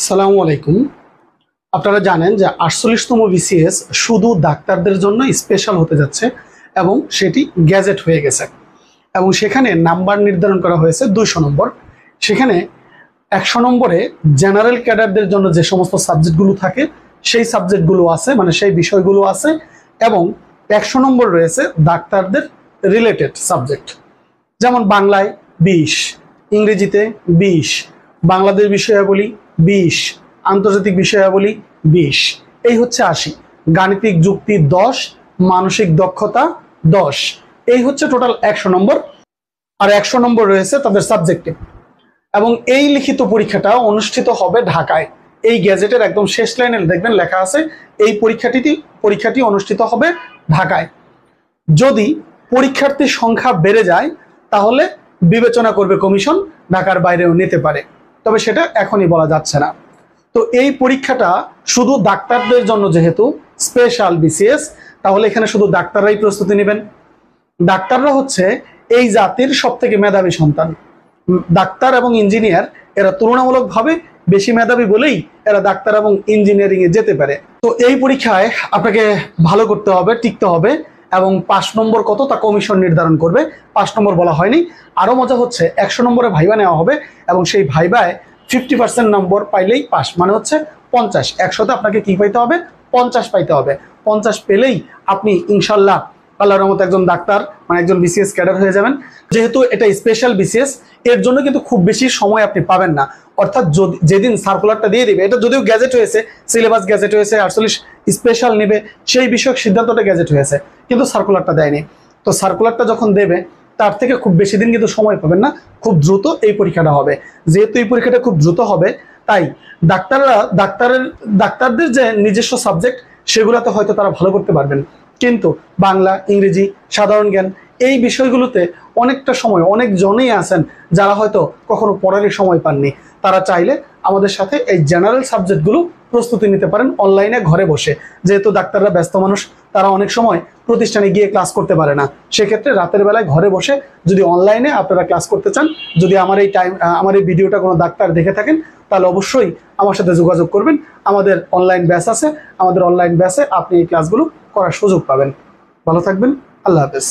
আসসালামু আলাইকুম। আপনারা জানেন যে 48তম বিসিএস শুধু ডাক্তারদের জন্য স্পেশাল হতে যাচ্ছে এবং সেটি গ্যাজেট হয়ে গেছে এবং সেখানে নাম্বার নির্ধারণ করা হয়েছে 200 নম্বর। সেখানে 100 নম্বরে জেনারেল ক্যাডারদের জন্য যে সমস্ত সাবজেক্টগুলো থাকে সেই সাবজেক্টগুলো আছে, মানে সেই বিষয়গুলো আছে, এবং 100 নম্বর রয়েছে ডাক্তারদের রিলেটেড সাবজেক্ট, যেমন বাংলায় 20, ইংরেজিতে 20, বাংলাদেশ বিষয়াবলী 20, আন্তর্জাতিক বিষয়াবলী 20, এই হচ্ছে 80, গাণিতিক যুক্তি 10, মানসিক দক্ষতা 10, এই হচ্ছে টোটাল 100 নম্বর। আর 100 নম্বর রয়েছে তাদের সাবজেক্টিভ। এবং এই লিখিত পরীক্ষাটা অনুষ্ঠিত হবে ঢাকায়। এই গ্যাজেটের একদম শেষ লাইনে দেখবেন লেখা আছে এই পরীক্ষাটি অনুষ্ঠিত হবে ঢাকায়। যদি পরীক্ষার্থীর সংখ্যা বেড়ে যায় তাহলে বিবেচনা করবে কমিশন, ঢাকার বাইরেও নিতে পারে, তবে সেটা এখনই বলা যাচ্ছে না। তো এই পরীক্ষাটা শুধু ডাক্তারদের জন্য, যেহেতু স্পেশাল বিসিএস, তাহলে এখানে শুধু ডাক্তাররাই প্রস্তুতি নেবেন। ডাক্তাররা হচ্ছে এই জাতির সবথেকে মেধাবী সন্তান। ডাক্তার এবং ইঞ্জিনিয়ার এরা তুলনামূলকভাবে বেশি মেধাবী বলেই এরা ডাক্তার এবং ইঞ্জিনিয়ারিং এ যেতে পারে। তো এই পরীক্ষায় আপনাকে ভালো করতে হবে, টিকতে হবে, এবং 5 নম্বর কত তা কমিশন নির্ধারণ করবে। 5 নম্বর বলা হয়নি। আরো মজা হচ্ছে 100 নম্বরে ভাইবা নেওয়া হবে এবং সেই ভাইবায় 50% নম্বর পাইলেই পাস, মানে হচ্ছে 50। 100তে আপনাকে কি পাইতে হবে? 50 পাইতে হবে। 50 পেলেই আপনি ইনশাল্লাহ আল্লাহর রহমতে একজন ডাক্তার, মানে একজন বিসিএস ক্যাডার হয়ে যাবেন। যেহেতু এটা স্পেশাল বিসিএস, এর জন্য কিন্তু খুব বেশি সময় আপনি পাবেন না। অর্থাৎ যেদিন সার্কুলারটা দিয়ে দিবে, এটা যদিও গ্যাজেট হয়েছে, সিলেবাস গ্যাজেট হয়েছে, 48 স্পেশাল নেবে সেই বিষয়ক সিদ্ধান্তটা গ্যাজেট হয়েছে, কিন্তু সার্কুলারটা দেয়নি। তো সার্কুলারটা যখন দেবে তার থেকে খুব বেশি দিন কিন্তু সময় পাবেন না, খুব দ্রুত এই পরীক্ষাটা হবে। যেহেতু এই পরীক্ষাটা খুব দ্রুত হবে, তাই ডাক্তারদের যে নিজস্ব সাবজেক্ট সেগুলোতে হয়তো তারা ভালো করতে পারবেন, কিন্তু বাংলা, ইংরেজি, সাধারণ জ্ঞান এই বিষয়গুলোতে অনেকটা সময় অনেক জনেই আছেন যারা হয়তো কখনো পড়ারই সময় পাননি। তারা চাইলে আমাদের সাথে এই জেনারেল সাবজেক্টগুলো প্রস্তুতি নিতে পারেন অনলাইনে ঘরে বসে। যেহেতু ডাক্তাররা ব্যস্ত মানুষ, তারা অনেক সময় প্রতিষ্ঠানে গিয়ে ক্লাস করতে পারে না, সেক্ষেত্রে রাতের বেলায় ঘরে বসে যদি অনলাইনে আপনারা ক্লাস করতে চান, যদি আমার এই ভিডিওটা কোনো ডাক্তার দেখে থাকেন, তাহলে অবশ্যই আমার সাথে যোগাযোগ করবেন। আমাদের অনলাইন ব্যাচ আছে, আমাদের অনলাইন ব্যাচে আপনি এই ক্লাসগুলো করার সুযোগ পাবেন। ভালো থাকবেন, আল্লাহ হাফেজ।